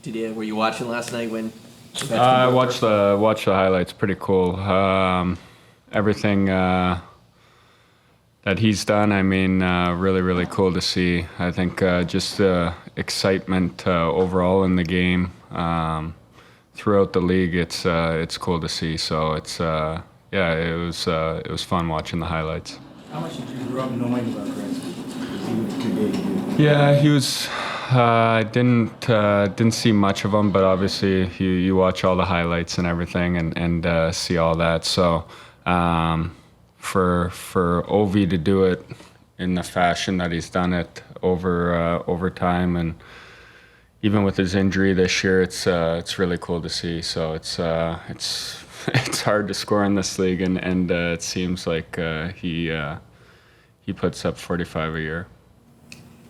Were you watching last night when? I watched the highlights. Pretty cool. Everything that he's done. I mean, really cool to see. I think just the excitement overall in the game throughout the league. It's cool to see. So it was fun watching the highlights. How much did you grow up knowing about Gretzky? He was too big. Yeah, he was. I didn't see much of him, but obviously you watch all the highlights and everything and see all that. So for Ovi to do it in the fashion that he's done it over time, and even with his injury this year, it's really cool to see. So it's it's hard to score in this league, and it seems like he puts up 45 a year.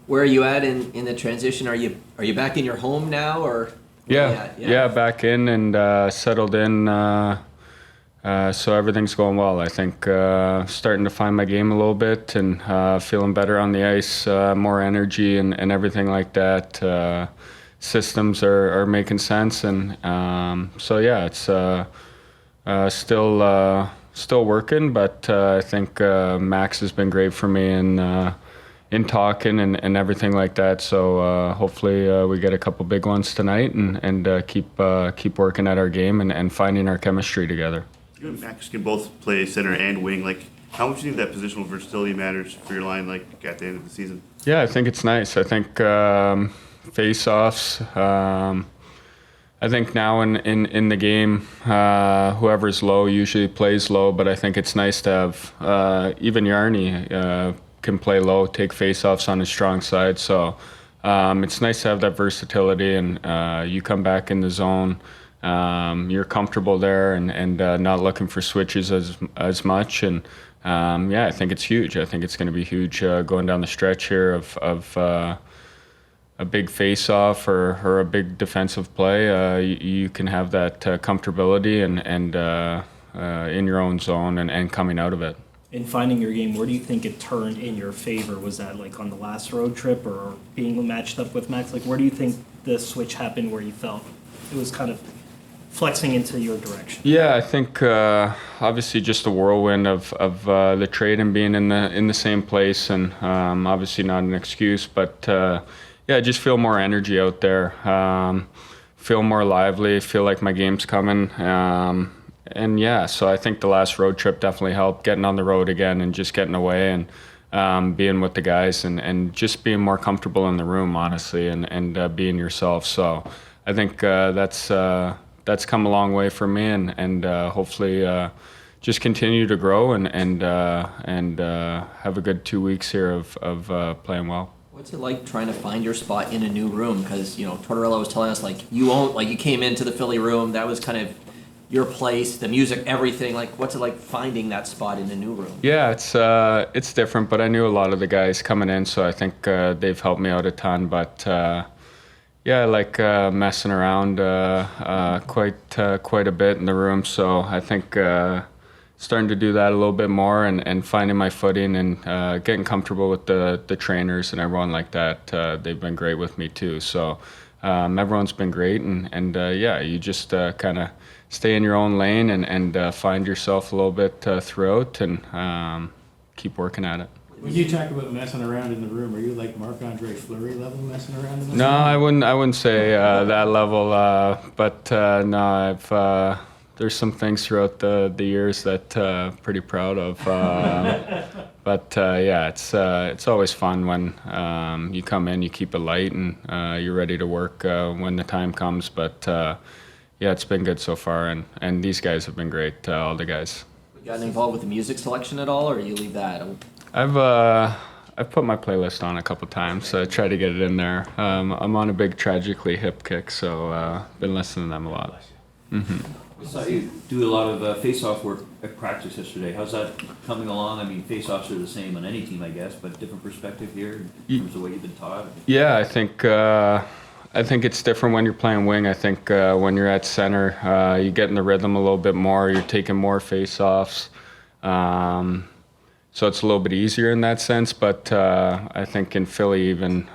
Where are you at in the transition? Are you back in your home now, or? Yeah, back in and settled in. So everything's going well. I think starting to find my game a little bit and feeling better on the ice, more energy and everything like that. Systems are making sense, and so yeah, it's still working. But I think Max has been great for me in talking and everything like that. So hopefully we get a couple big ones tonight and keep working at our game and finding our chemistry together. You and Max can both play center and wing. Like, how much do you think that positional versatility matters for your line, like, at the end of the season? Yeah, I think it's nice. I think face-offs. I think now in the game, whoever's low usually plays low, but I think it's nice to have even Yarny can play low, take face-offs on his strong side. So it's nice to have that versatility, and you come back in the zone. You're comfortable there and not looking for switches as much. And yeah, I think it's huge. I think it's going to be huge going down the stretch here of a big face-off or a big defensive play. You can have that comfortability and in your own zone and coming out of it. In finding your game, where do you think it turned in your favor? Was that like on the last road trip or being matched up with Max? Like, where do you think the switch happened where you felt it was kind of flexing into your direction? Yeah, I think obviously just the whirlwind of the trade and being in the same place, and obviously not an excuse, but yeah, I just feel more energy out there. Feel more lively. Feel like my game's coming. And yeah, so I think the last road trip definitely helped, getting on the road again and just getting away and being with the guys and just being more comfortable in the room, honestly, and being yourself. So I think that's come a long way for me, and hopefully just continue to grow and have a good 2 weeks here of playing well. What's it like trying to find your spot in a new room? Because Tortorella was telling us you came into the Philly room, that was kind of your place, the music, everything. Like, what's it like finding that spot in a new room? Yeah, it's different, but I knew a lot of the guys coming in, so I think they've helped me out a ton. But yeah, I like messing around quite a bit in the room, so I think starting to do that a little bit more and finding my footing and getting comfortable with the trainers and everyone like that. They've been great with me too. So everyone's been great, and yeah, you just kind of stay in your own lane and find yourself a little bit throughout and keep working at it. When you talk about messing around in the room, are you like Marc-Andre Fleury level messing around in the No, room? I wouldn't say that level, but no, I've there's some things throughout the years that pretty proud of. But yeah, it's always fun when you come in, you keep it light, and you're ready to work when the time comes. But yeah, it's been good so far, and these guys have been great, all the guys. You gotten involved with the music selection at all, or you leave that? I've put my playlist on a couple times, so I try to get it in there. I'm on a big Tragically Hip kick, so been listening to them a lot. I saw you do a lot of face-off work at practice yesterday. How's that coming along? I mean, face-offs are the same on any team, I guess, but different perspective here in terms of the way you've been taught. Yeah, I think it's different when you're playing wing. I think when you're at center, you get in the rhythm a little bit more. You're taking more face-offs. So it's a little bit easier in that sense. But I think in Philly even,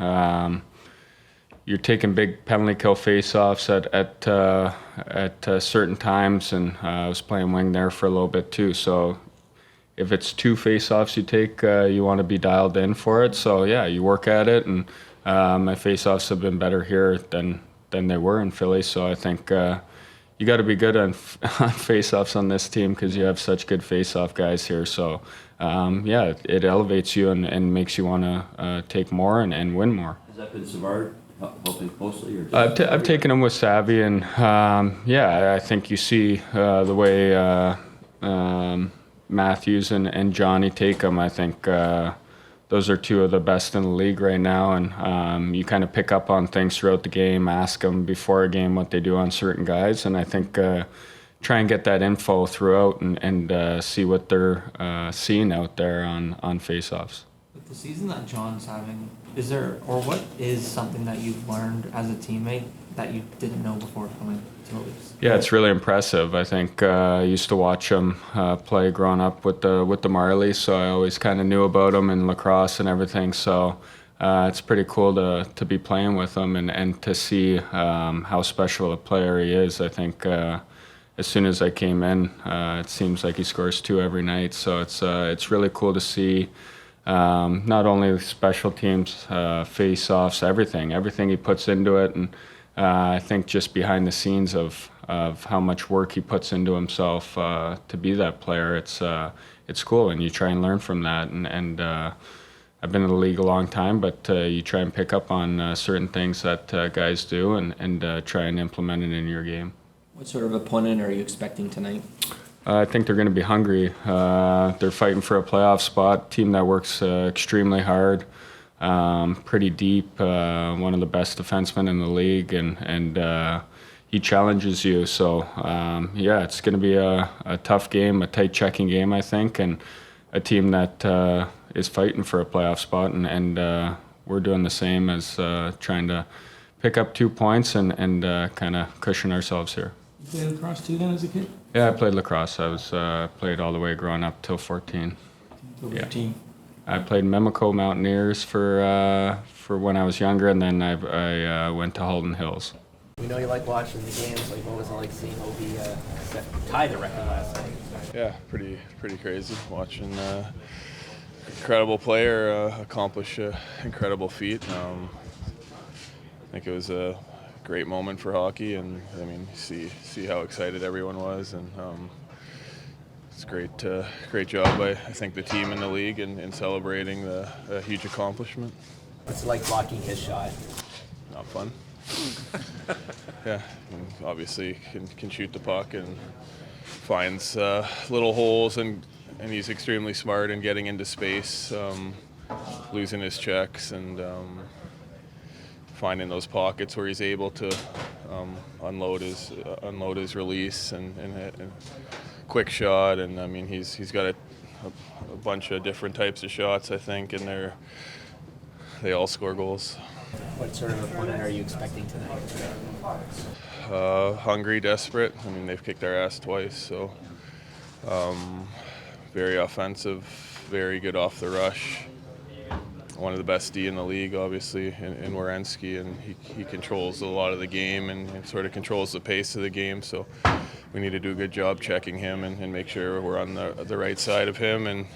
you're taking big penalty kill face-offs at certain times, and I was playing wing there for a little bit too. So if it's 2 face-offs you take, you want to be dialed in for it. So yeah, you work at it, and my face-offs have been better here than they were in Philly. So I think you got to be good on face-offs on this team because you have such good face-off guys here. So yeah, it elevates you and makes you want to take more and win more. Has that been Savard helping closely, or I've taken him with Savvy, and yeah, I think you see the way Matthews and Johnny take him. I think those are 2 of the best in the league right now, and you kind of pick up on things throughout the game, ask them before a game what they do on certain guys, and I think try and get that info throughout and see what they're seeing out there on face-offs. With the season that John's having, is there, or what is something that you've learned as a teammate that you didn't know before coming to the Leafs? Yeah, it's really impressive. I think I used to watch him play growing up with the Marlies, so I always kind of knew about him in lacrosse and everything. So it's pretty cool to be playing with him and to see how special a player he is. I think as soon as I came in, it seems like he scores 2 every night. So it's really cool to see. Not only special teams, face-offs, everything he puts into it, and I think just behind the scenes of how much work he puts into himself to be that player, it's cool, and you try and learn from that. And I've been in the league a long time, but you try and pick up on certain things that guys do and try and implement it in your game. What sort of opponent are you expecting tonight? I think they're going to be hungry. They're fighting for a playoff spot. Team that works extremely hard, pretty deep. One of the best defensemen in the league, and he challenges you. So yeah, it's going to be a tough game, a tight checking game, I think, and a team that is fighting for a playoff spot. And we're doing the same as trying to pick up 2 points and kind of cushion ourselves here. You played lacrosse too then as a kid? Yeah, I played lacrosse. I was played all the way growing up till 14. Over Yeah. 15. I played Mimico Mountaineers for when I was younger, and then I went to Halton Hills. We know you like watching the games. Like, what was it like seeing Obi tie the record last night? Yeah, pretty crazy watching incredible player accomplish an incredible feat. I think it was a great moment for hockey, and I mean, see how excited everyone was, and it's great job by I think the team in the league in celebrating a huge accomplishment. What's it like blocking his shot? Not fun. Yeah, and obviously can shoot the puck and finds little holes, and he's extremely smart in getting into space, losing his checks, and finding those pockets where he's able to unload his release and quick shot. And I mean, he's got a bunch of different types of shots, I think, and they all score goals. What sort of opponent are you expecting tonight? Hungry, desperate. I mean, they've kicked our ass twice, so very offensive, very good off the rush. One of the best D in the league, obviously, in Werenski, and he controls a lot of the game and sort of controls the pace of the game. So we need to do a good job checking him and make sure we're on the right side of him and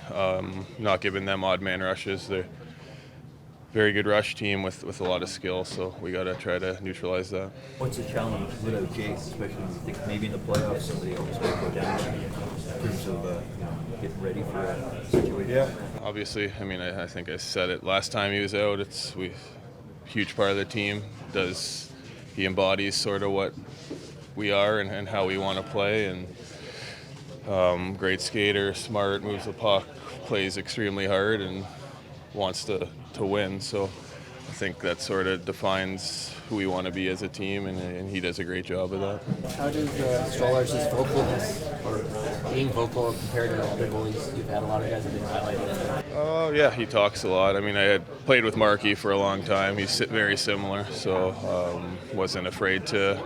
not giving them odd man rushes. They're a very good rush team with a lot of skill, so we got to try to neutralize that. What's the challenge without Jake, especially when you think maybe in the playoffs somebody else might go down in terms of getting ready for a situation? Yeah, obviously. I mean, I think I said it last time he was out. Huge part of the team. He embodies sort of what we are and how we want to play. And great skater, smart, moves the puck, plays extremely hard, and wants to win. So I think that sort of defines who we want to be as a team, and he does a great job of that. How does Stolar's vocalness or being vocal compared to other goalies? You've had a lot of guys that have been highlighted. Oh, yeah, he talks a lot. I mean, I had played with Marky for a long time. He's very similar, so wasn't afraid to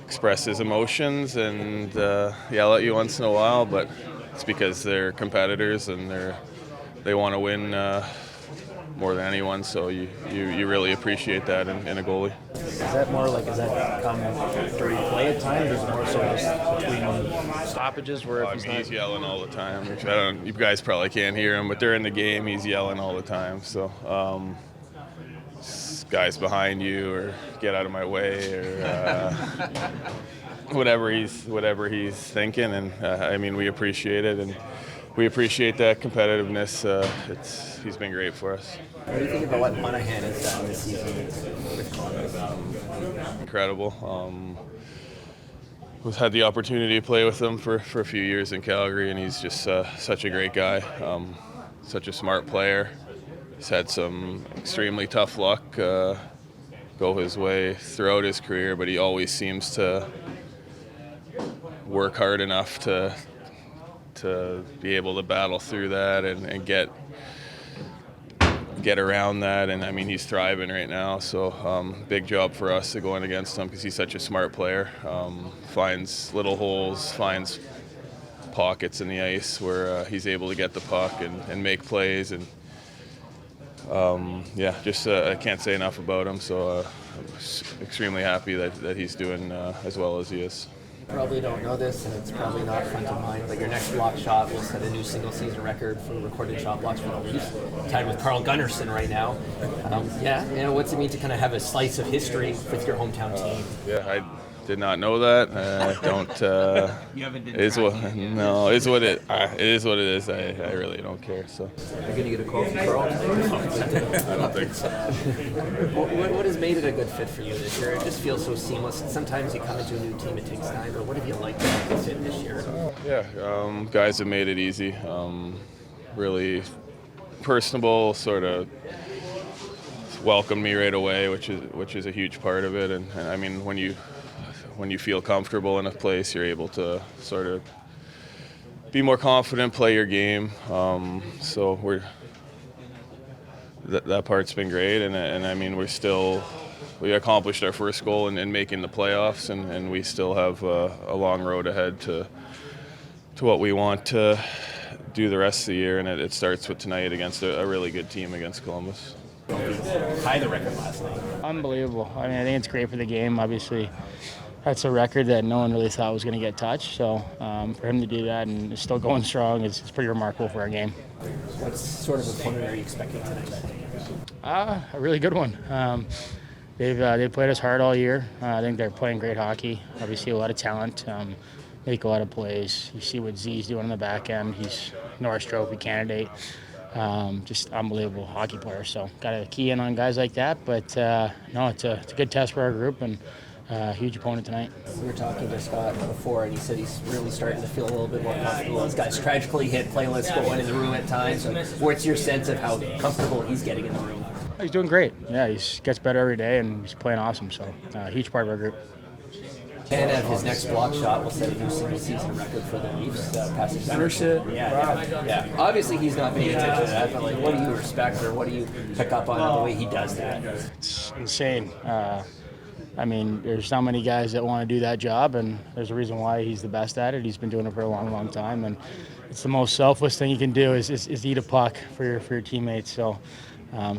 express his emotions and yell at you once in a while, but it's because they're competitors and they want to win more than anyone. So you really appreciate that in a goalie. Is that more like, does that come during play at times, or is it more so just between stoppages where if He's yelling all the time. You guys probably can't hear him, but during the game, he's yelling all the time. So guys behind you, or get out of my way, or whatever he's thinking. And I mean, we appreciate it, and we appreciate that competitiveness. He's been great for us. What do you think about what Monahan has done this season with Columbus? Incredible. We've had the opportunity to play with him for a few years in Calgary, and he's just such a great guy, such a smart player. He's had some extremely tough luck go his way throughout his career, but he always seems to work hard enough to be able to battle through that and get around that. And I mean, he's thriving right now, so big job for us to going against him because he's such a smart player. Finds little holes, finds pockets in the ice where he's able to get the puck and make plays. And I can't say enough about him, so I'm extremely happy that he's doing as well as he is. Probably don't know this, and it's probably not front of mind, but your next block shot will set a new single-season record for recorded shot blocks for the Leafs, tied with Carl Gunnarsson right now. What's it mean to kind of have a slice of history with your hometown team? Yeah, I did not know that. You haven't been it is what it is. What it is. I really don't care. So. Are you going to get a call from Carl? I don't think so. What has made it a good fit for you this year? It just feels so seamless. Sometimes you come into a new team, it takes time, but what have you liked about the fit this year? Guys have made it easy. Really personable, sort of welcomed me right away, which is a huge part of it. And I mean, when you feel comfortable in a place, you're able to sort of be more confident, play your game. So that part's been great, and I mean, we accomplished our first goal in making the playoffs, and we still have a long road ahead to what we want to do the rest of the year, and it starts with tonight against a really good team against Columbus. Tie the record last night. Unbelievable. I mean, I think it's great for the game. Obviously, that's a record that no one really thought was going to get touched. So for him to do that and it's still going strong, it's pretty remarkable for our game. What sort of opponent are you expecting tonight? A really good one. They've played us hard all year. I think they're playing great hockey. Obviously, a lot of talent. Make a lot of plays. You see what Z's doing on the back end. He's Norris Trophy candidate. Just unbelievable hockey player. So got to key in on guys like that. But it's a good test for our group and a huge opponent tonight. We were talking to Scott before, and he said he's really starting to feel a little bit more comfortable. This guy's tragically hit playlist going in the room at times. So what's your sense of how comfortable he's getting in the room? He's doing great. Yeah, he gets better every day, and he's playing awesome. So a huge part of our group. Tanev, his next block shot will set a new single-season record for the Leafs, passing Gunnarsson. Yeah. Obviously, he's not paying attention to that, but what do you respect, or what do you pick up on the way he does that? It's insane. I mean, there's not many guys that want to do that job, and there's a reason why he's the best at it. He's been doing it for a long, long time, and it's the most selfless thing you can do is eat a puck for your teammates. So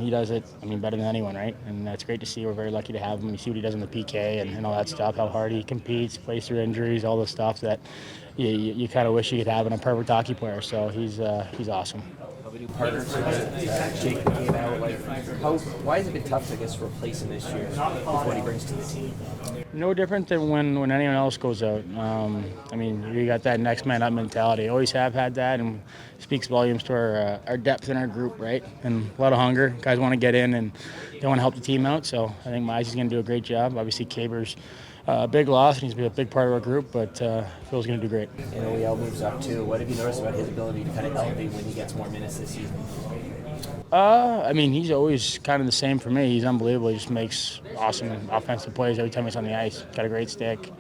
he does it, better than anyone, right? And that's great to see. We're very lucky to have him. You see what he does in the PK and all that stuff, how hard he competes, plays through injuries, all the stuff that you kind of wish you could have in a perfect hockey player. So he's awesome. Partners, Jake came out. Why has it been tough, I guess, to replace him this year with what he brings to the team? No different than when anyone else goes out. You got that next man up mentality. Always have had that, and speaks volumes to our depth in our group, right? And a lot of hunger. Guys want to get in and they want to help the team out. So I think Mizey's going to do a great job. Obviously, Kaber's a big loss, and he's been a big part of our group, but Phil's going to do great. OEL moves up too. What have you noticed about his ability to kind of elevate when he gets more minutes this season? He's always kind of the same for me. He's unbelievable. He just makes awesome offensive plays every time he's on the ice. Got a great stick.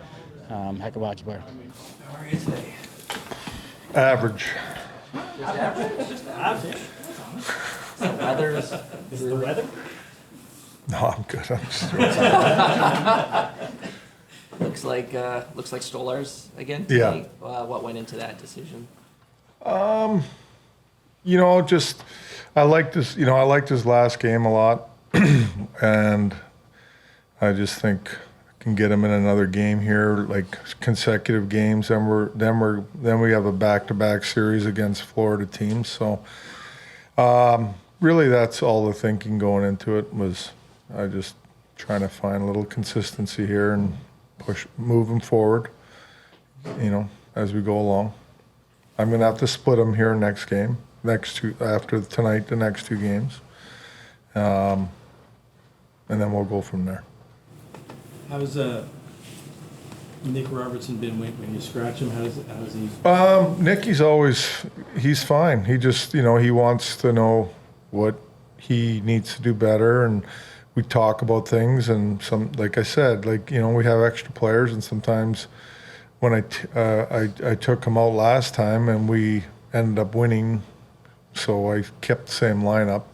Heck of a hockey player. How are you today? Average. Just average. Is the weather? No, I'm good. I'm just Looks like Stolarz again. Yeah. What went into that decision? Just I liked this. I liked his last game a lot, and I just think I can get him in another game here, like consecutive games. Then we have a back-to-back series against Florida teams. So really, that's all the thinking going into it was. I just trying to find a little consistency here and move him forward. As we go along. I'm going to have to split them here next game, after tonight, the next 2 games. And then we'll go from there. How's Nick Robertson been when you scratch him? How's he? He's fine. He just, he wants to know what he needs to do better, and we talk about things, and like I said, we have extra players, and sometimes when I took him out last time and we ended up winning, so I kept the same lineup,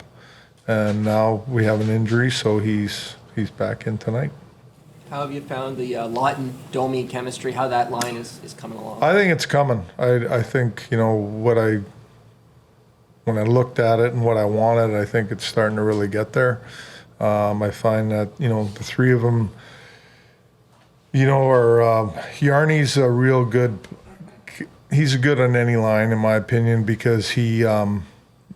and now we have an injury, so he's back in tonight. How have you found the Laughton Domi chemistry? How that line is coming along? I think it's coming. I think when I looked at it and what I wanted, I think it's starting to really get there. I find that the 3 of them. Yarny's a real good. He's good on any line, in my opinion, because he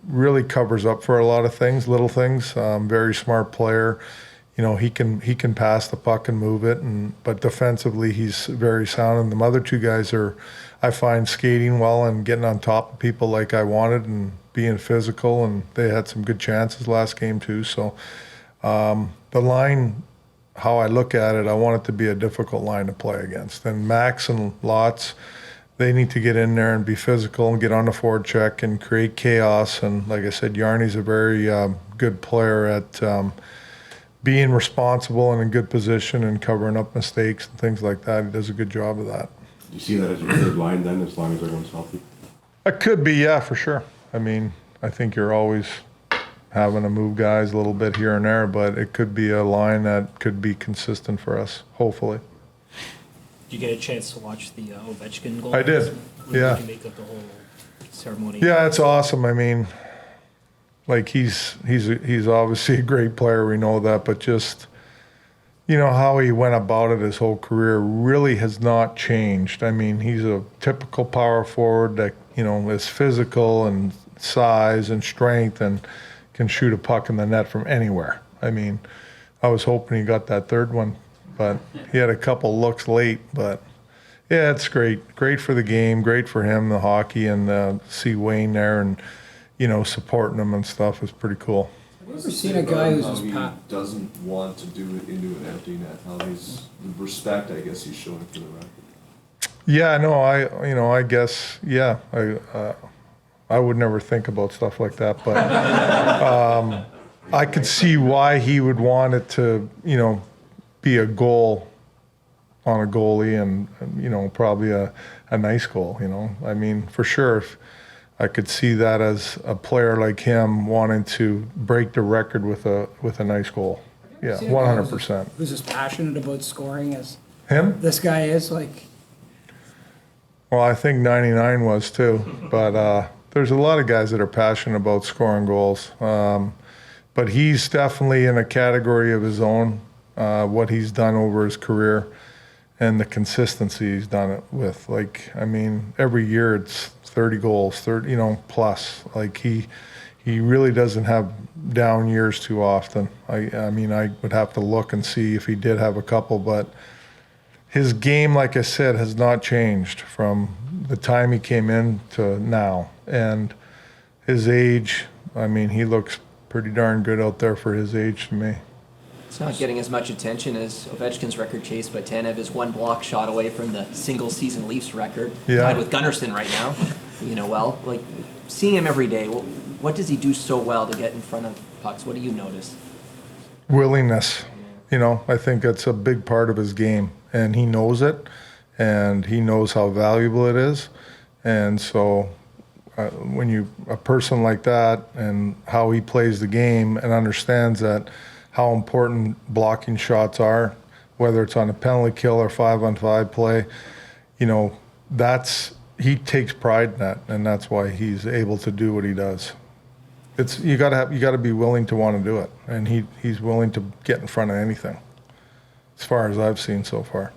really covers up for a lot of things, little things. Very smart player. He can pass the puck and move it, but defensively he's very sound. And the other 2 guys I find, skating well and getting on top of people like I wanted and being physical. And they had some good chances last game too. So the line. How I look at it, I want it to be a difficult line to play against. And Max and Lots, they need to get in there and be physical and get on the forward check and create chaos. And like I said, Yarny's a very good player at being responsible and in good position and covering up mistakes and things like that. He does a good job of that. Do you see that as your third line then, as long as everyone's healthy? It could be, yeah, for sure. I think you're always having to move guys a little bit here and there, but it could be a line that could be consistent for us, hopefully. Did you get a chance to watch the Ovechkin goal? I did, yeah. What did you make of the whole ceremony? Yeah, it's awesome. He's obviously a great player, we know that, but just, how he went about it his whole career really has not changed. He's a typical power forward that, is physical and size and strength and can shoot a puck in the net from anywhere. I was hoping he got that third one, but he had a couple looks late. But yeah, it's great. Great for the game, great for him, the hockey, and see Wayne there and, supporting him and stuff is pretty cool. Have you ever seen a guy who's how he doesn't want to do it into an empty net? How he's the respect, I guess, he's showing for the record. Yeah, no, I guess, yeah. I would never think about stuff like that, but I could see why he would want it to, be a goal on a goalie and probably a nice goal, for sure. I could see that as a player like him wanting to break the record with a nice goal. Yeah, 100%. Who's as passionate about scoring as him? This guy is, Well, I think 99 was too, but there's a lot of guys that are passionate about scoring goals. But he's definitely in a category of his own, what he's done over his career and the consistency he's done it with. Every year it's 30 goals, plus. He really doesn't have down years too often. I would have to look and see if he did have a couple, but his game, like I said, has not changed from the time he came in to now. And his age, he looks pretty darn good out there for his age to me. It's not getting as much attention as Ovechkin's record chase, but Tanev is 1 block shot away from the single-season Leafs record, tied with Gunnarsson right now. Seeing him every day, what does he do so well to get in front of pucks? What do you notice? Willingness. I think that's a big part of his game, and he knows it, and he knows how valuable it is. And so when a person like that and how he plays the game and understands that how important blocking shots are, whether it's on a penalty kill or 5-on-5 play, that's he takes pride in that, and that's why he's able to do what he does. It's you got to be willing to want to do it, and he's willing to get in front of anything, as far as I've seen so far.